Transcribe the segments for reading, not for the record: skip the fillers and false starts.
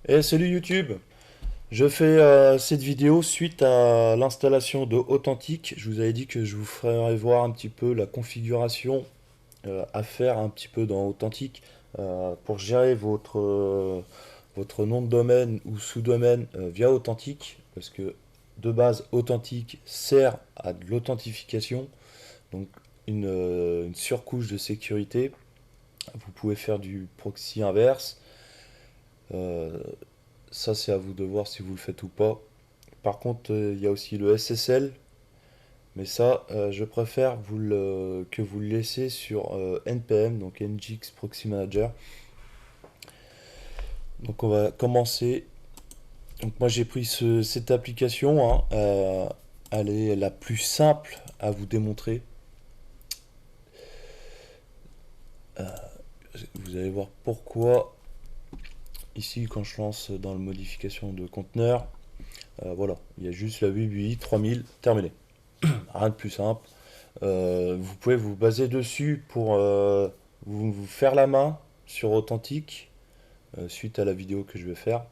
Et salut YouTube! Je fais cette vidéo suite à l'installation de Authentic. Je vous avais dit que je vous ferais voir un petit peu la configuration à faire un petit peu dans Authentic pour gérer votre nom de domaine ou sous-domaine via Authentic. Parce que de base, Authentic sert à de l'authentification, donc une surcouche de sécurité. Vous pouvez faire du proxy inverse. Euh, Ça, c'est à vous de voir si vous le faites ou pas. Par contre, il y a aussi le SSL, mais ça, je préfère que vous le laissez sur NPM, donc NGX Proxy Manager. Donc on va commencer. Donc moi j'ai pris cette application, hein, elle est la plus simple à vous démontrer. Vous allez voir pourquoi ici quand je lance dans la modification de conteneur. Voilà, il y a juste la 888 3000 terminé. Rien de plus simple. Vous pouvez vous baser dessus pour vous faire la main sur Authentic suite à la vidéo que je vais faire.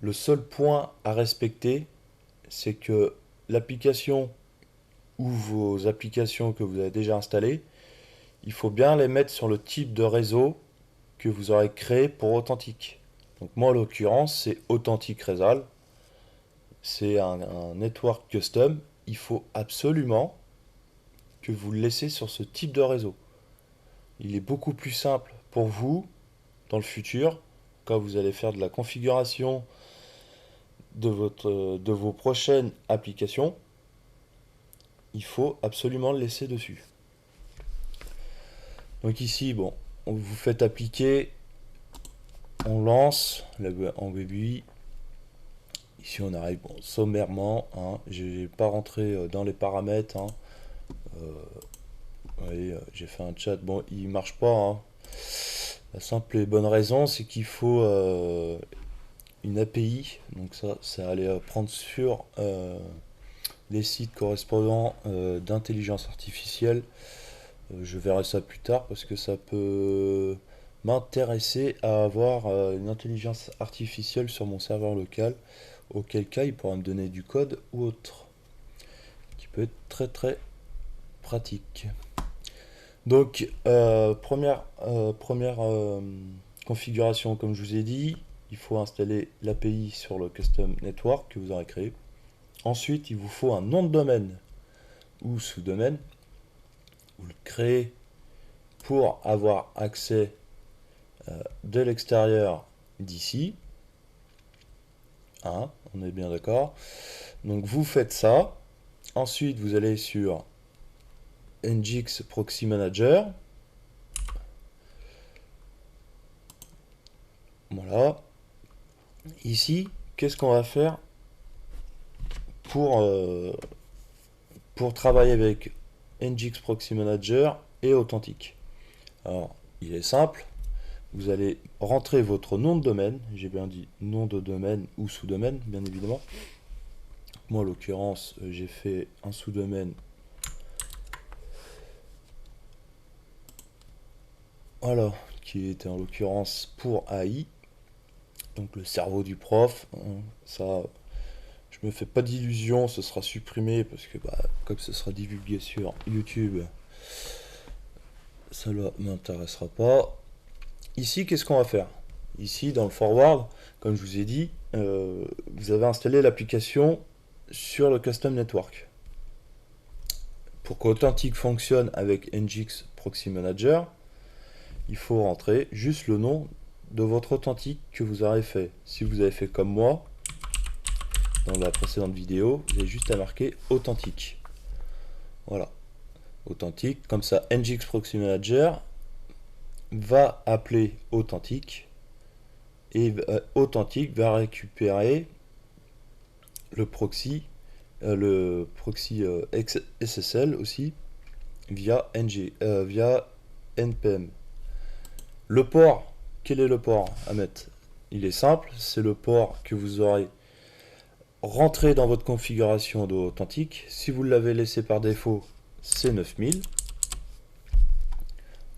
Le seul point à respecter, c'est que l'application ou vos applications que vous avez déjà installées, il faut bien les mettre sur le type de réseau que vous aurez créé pour Authentic. Donc moi en l'occurrence c'est Authentic Resal, c'est un network custom. Il faut absolument que vous le laissez sur ce type de réseau. Il est beaucoup plus simple pour vous dans le futur, quand vous allez faire de la configuration de vos prochaines applications, il faut absolument le laisser dessus. Donc ici, bon, vous faites appliquer, on lance en baby. Ici on arrive bon, sommairement, hein, je n'ai pas rentré dans les paramètres. Hein. Vous voyez, j'ai fait un chat, bon il marche pas. Hein. La simple et bonne raison, c'est qu'il faut une API, donc ça allait prendre sur les sites correspondants d'intelligence artificielle. Je verrai ça plus tard parce que ça peut m'intéresser à avoir une intelligence artificielle sur mon serveur local, auquel cas il pourra me donner du code ou autre, qui peut être très très pratique. Donc, première configuration, comme je vous ai dit, il faut installer l'API sur le custom network que vous aurez créé. Ensuite, il vous faut un nom de domaine ou sous-domaine. Vous le créez pour avoir accès de l'extérieur d'ici. Hein, on est bien d'accord. Donc vous faites ça. Ensuite, vous allez sur NGX Proxy Manager. Voilà. Ici, qu'est-ce qu'on va faire pour, euh, pour travailler avec NGX Proxy Manager et Authentic? Alors, il est simple. Vous allez rentrer votre nom de domaine. J'ai bien dit nom de domaine ou sous-domaine, bien évidemment. Moi, en l'occurrence, j'ai fait un sous-domaine. Voilà, qui était en l'occurrence pour AI. Donc le cerveau du prof. Hein, ça, je me fais pas d'illusions, ce sera supprimé parce que bah, comme ce sera divulgué sur YouTube, ça ne m'intéressera pas. Ici, qu'est-ce qu'on va faire? Ici, dans le forward, comme je vous ai dit, vous avez installé l'application sur le custom network. Pour qu'Authentic fonctionne avec NGX Proxy Manager, il faut rentrer juste le nom de votre Authentic que vous avez fait. Si vous avez fait comme moi, dans la précédente vidéo, vous avez juste à marquer Authentic. Voilà, Authentic. Comme ça, NGX Proxy Manager va appeler Authentic et Authentic va récupérer le proxy SSL aussi via NPM. Le port, quel est le port à mettre? Il est simple, c'est le port que vous aurez rentré dans votre configuration d'Authentic. Si vous l'avez laissé par défaut, c'est 9000.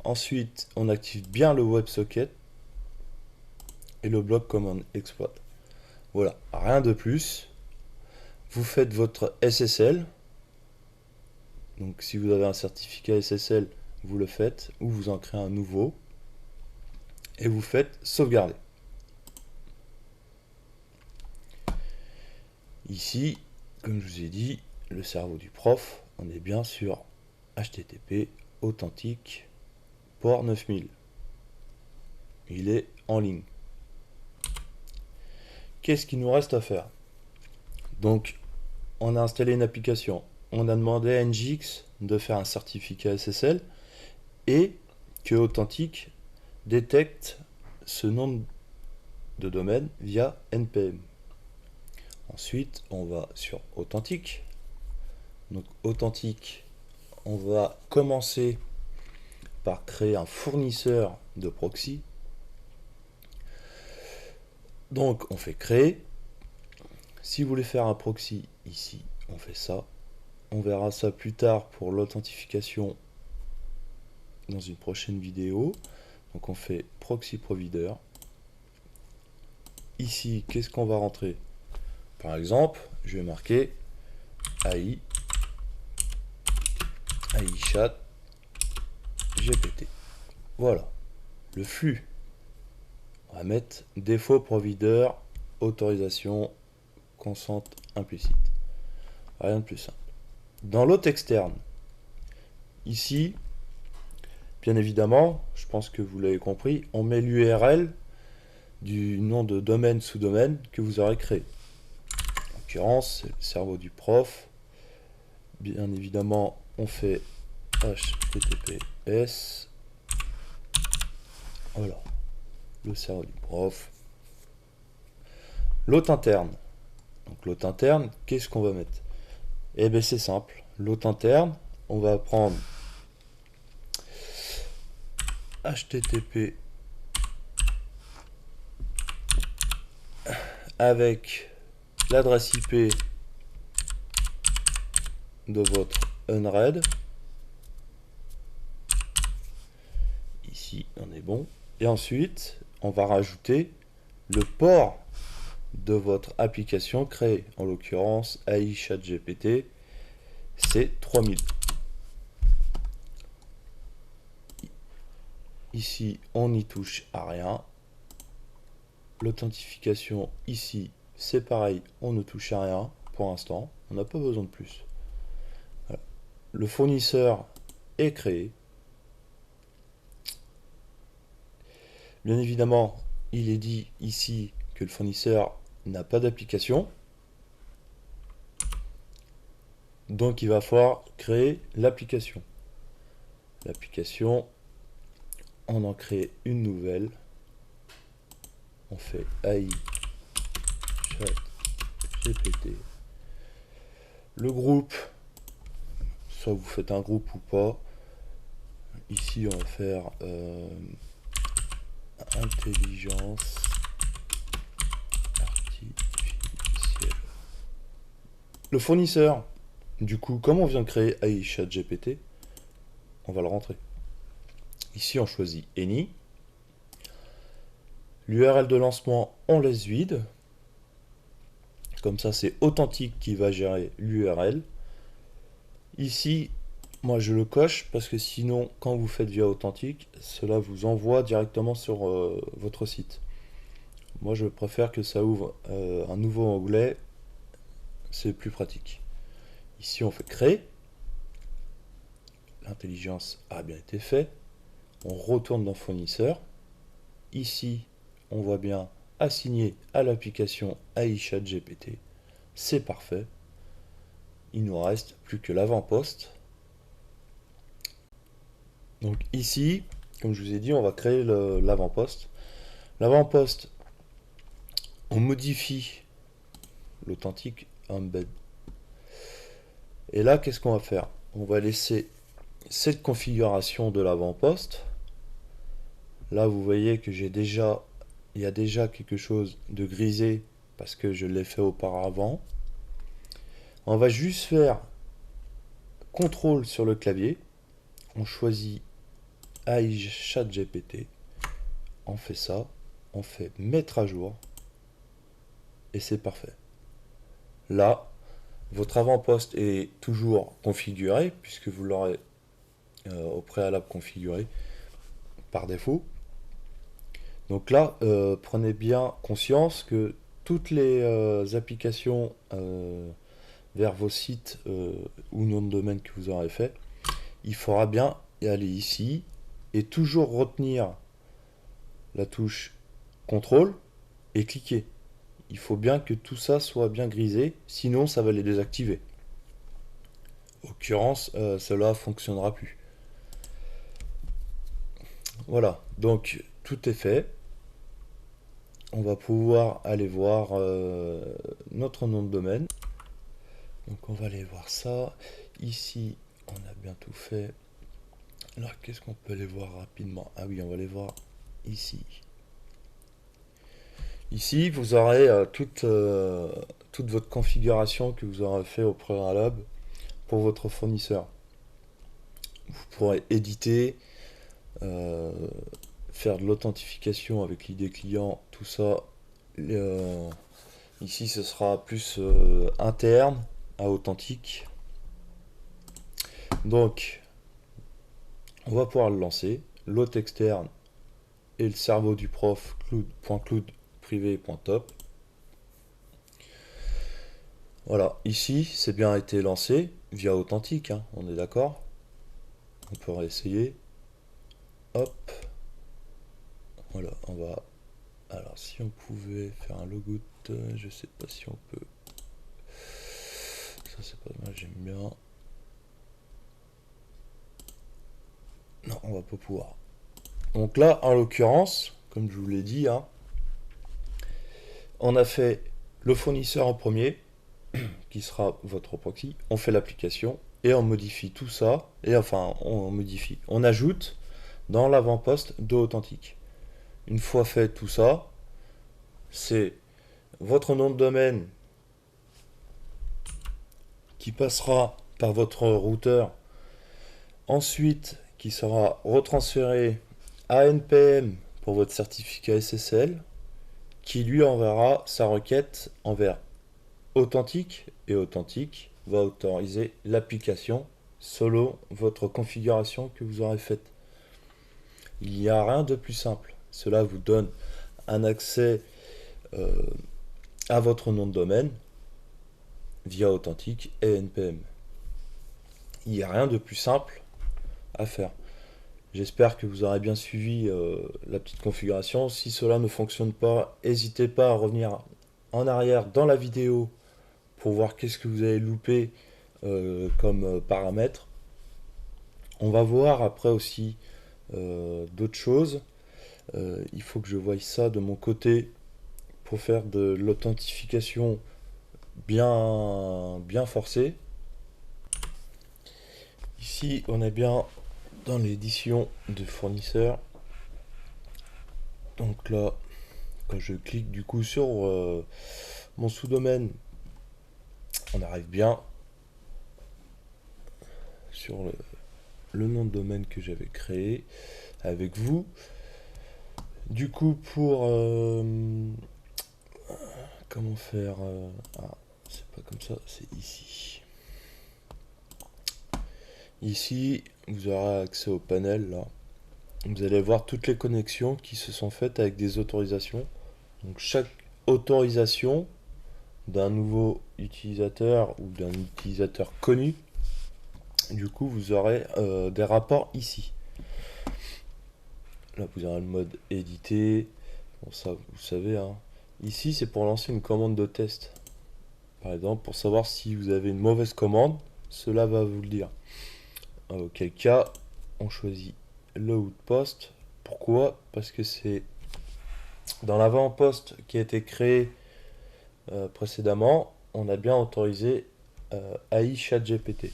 Ensuite, on active bien le WebSocket. et le bloc command exploit. Voilà, rien de plus. Vous faites votre SSL. Donc si vous avez un certificat SSL, vous le faites, ou vous en créez un nouveau. Et vous faites sauvegarder. Ici, comme je vous ai dit, le cerveau du prof, on est bien sur HTTP authentique port 9000. Il est en ligne. Qu'est-ce qu'il nous reste à faire? Donc, on a installé une application. On a demandé à NGX de faire un certificat SSL et que Authentique détecte ce nom de domaine via NPM. Ensuite, on va sur Authentique. Donc, Authentique, on va commencer par créer un fournisseur de proxy. Donc, on fait créer. Si vous voulez faire un proxy ici, on fait ça. On verra ça plus tard pour l'authentification dans une prochaine vidéo. Donc on fait proxy provider. Ici, qu'est-ce qu'on va rentrer? Par exemple, je vais marquer AI chat GPT. Voilà, le flux. On va mettre défaut provider, autorisation, consent implicite. Rien de plus simple. Dans l'autre externe, ici, bien évidemment, je pense que vous l'avez compris, on met l'URL du nom de domaine sous-domaine que vous aurez créé. En l'occurrence, c'est le cerveau du prof. Bien évidemment, on fait HTTPS. Voilà, le cerveau du prof. L'hôte interne. Donc l'hôte interne, qu'est-ce qu'on va mettre? Eh bien c'est simple. L'hôte interne, on va prendre HTTP avec l'adresse IP de votre Unread. Ici, on est bon. Et ensuite, on va rajouter le port de votre application créée. En l'occurrence, AI Chat GPT, c'est 3000. Ici, on n'y touche à rien. L'authentification, ici, c'est pareil, on ne touche à rien pour l'instant. On n'a pas besoin de plus. Voilà. Le fournisseur est créé. Bien évidemment, il est dit ici que le fournisseur n'a pas d'application. Donc il va falloir créer l'application. L'application, on en crée une nouvelle. On fait AI Chat GPT. Le groupe, soit vous faites un groupe ou pas. Ici, on va faire intelligence artificielle. Le fournisseur, du coup, comme on vient de créer AI Chat GPT, on va le rentrer. Ici, on choisit Any. L'URL de lancement, on laisse vide. Comme ça, c'est Authentique qui va gérer l'URL. Ici, moi, je le coche parce que sinon, quand vous faites via Authentique, cela vous envoie directement sur votre site. Moi, je préfère que ça ouvre un nouveau onglet. C'est plus pratique. Ici, on fait créer. L'intelligence a bien été faite. On retourne dans fournisseur. Ici, on voit bien assigné à l'application AI Chat GPT. C'est parfait. Il nous reste plus que l'avant-poste. Donc ici, comme je vous ai dit, on va créer l'avant-poste. L'avant-poste, on modifie l'authentique embed. Et là, qu'est-ce qu'on va faire? On va laisser cette configuration de l'avant-poste. Là, vous voyez que il y a déjà quelque chose de grisé parce que je l'ai fait auparavant. On va juste faire CTRL sur le clavier. On choisit AI Chat GPT. On fait ça. on fait mettre à jour et c'est parfait. Là, votre avant-poste est toujours configuré puisque vous l'aurez au préalable configuré par défaut. Donc là, prenez bien conscience que toutes les applications vers vos sites ou nom de domaine que vous aurez fait, il faudra bien aller ici et toujours retenir la touche contrôle et cliquer. Il faut bien que tout ça soit bien grisé, sinon ça va les désactiver. En l'occurrence, cela ne fonctionnera plus. Voilà, donc tout est fait. On va pouvoir aller voir notre nom de domaine. Donc on va aller voir ça. Ici, on a bien tout fait. Là, qu'est-ce qu'on peut aller voir rapidement? Ah oui, on va aller voir ici. Ici, vous aurez toute votre configuration que vous aurez fait au préalable pour votre fournisseur. Vous pourrez éditer, faire de l'authentification avec l'ID client, tout ça. Ici, ce sera plus interne à Authentique. Donc, on va pouvoir le lancer. L'hôte externe et le cerveau du prof, cloud privé.top. Voilà, ici, c'est bien été lancé via Authentique, hein, on est d'accord. On peut réessayer. Hop. Voilà, on va... Alors, si on pouvait faire un logout, je sais pas si on peut. Ça, c'est pas mal, j'aime bien. Non, on va pas pouvoir. Donc là, en l'occurrence, comme je vous l'ai dit, hein, on a fait le fournisseur en premier, qui sera votre proxy. On fait l'application et on modifie tout ça. Et enfin, on modifie. On ajoute dans l'avant-poste de Authentique. Une fois fait tout ça, c'est votre nom de domaine qui passera par votre routeur, ensuite qui sera retransféré à NPM pour votre certificat SSL, qui lui enverra sa requête envers Authentique, et Authentique va autoriser l'application selon votre configuration que vous aurez faite. Il n'y a rien de plus simple. Cela vous donne un accès à votre nom de domaine via Authentique et NPM. Il n'y a rien de plus simple à faire. J'espère que vous aurez bien suivi la petite configuration. Si cela ne fonctionne pas, n'hésitez pas à revenir en arrière dans la vidéo pour voir qu'est-ce que vous avez loupé comme paramètres. On va voir après aussi d'autres choses. Il faut que je voie ça de mon côté pour faire de l'authentification bien forcée. Ici, on est bien dans l'édition de fournisseur. Donc là, quand je clique du coup sur mon sous-domaine, on arrive bien sur le nom de domaine que j'avais créé avec vous. Du coup, pour comment faire ah, c'est pas comme ça, c'est ici. Ici, vous aurez accès au panel là. Vous allez voir toutes les connexions qui se sont faites avec des autorisations. Donc chaque autorisation d'un nouveau utilisateur ou d'un utilisateur connu, du coup vous aurez des rapports ici. Là vous aurez le mode édité. Bon ça vous savez, hein. Ici c'est pour lancer une commande de test. Par exemple pour savoir si vous avez une mauvaise commande, cela va vous le dire. Auquel cas on choisit le outpost. Pourquoi? Parce que c'est dans l'avant-poste qui a été créé précédemment, on a bien autorisé AI ChatGPT.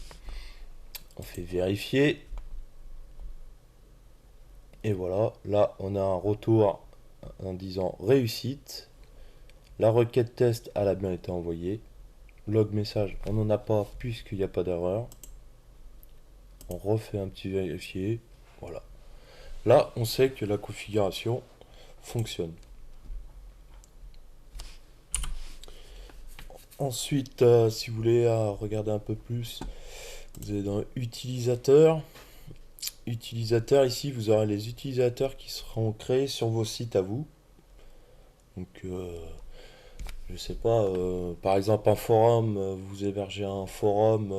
On fait vérifier. Et voilà, là on a un retour en disant réussite. La requête test elle a bien été envoyée. Log message, on n'en a pas puisqu'il n'y a pas d'erreur. On refait un petit vérifier. Voilà. Là, on sait que la configuration fonctionne. Ensuite, si vous voulez regarder un peu plus, vous allez dans utilisateur. Utilisateur, ici, vous aurez les utilisateurs qui seront créés sur vos sites à vous. Donc, je sais pas, par exemple, un forum, vous hébergez un forum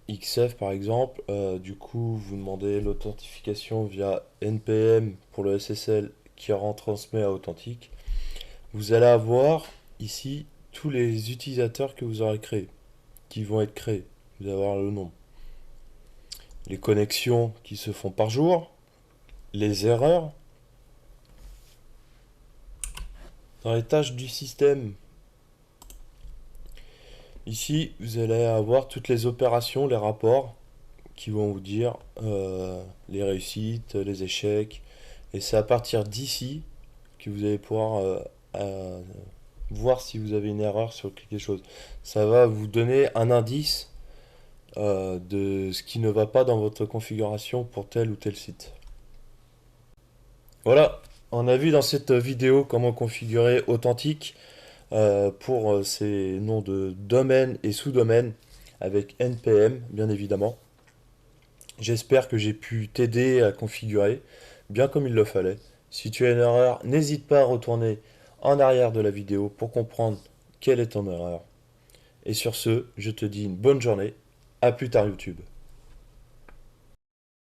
XF par exemple, du coup, vous demandez l'authentification via NPM pour le SSL qui retransmet à Authentique. Vous allez avoir ici tous les utilisateurs que vous aurez créés, qui vont être créés. Vous allez avoir le nom. Les connexions qui se font par jour, les erreurs. Dans les tâches du système, ici, vous allez avoir toutes les opérations, les rapports qui vont vous dire les réussites, les échecs. Et c'est à partir d'ici que vous allez pouvoir voir si vous avez une erreur sur quelque chose. Ça va vous donner un indice de ce qui ne va pas dans votre configuration pour tel ou tel site. Voilà, on a vu dans cette vidéo comment configurer Authentique pour ces noms de domaines et sous-domaines avec NPM, bien évidemment. J'espère que j'ai pu t'aider à configurer bien comme il le fallait. Si tu as une erreur, n'hésite pas à retourner en arrière de la vidéo pour comprendre quelle est ton erreur. Et sur ce, je te dis une bonne journée. À plus tard YouTube.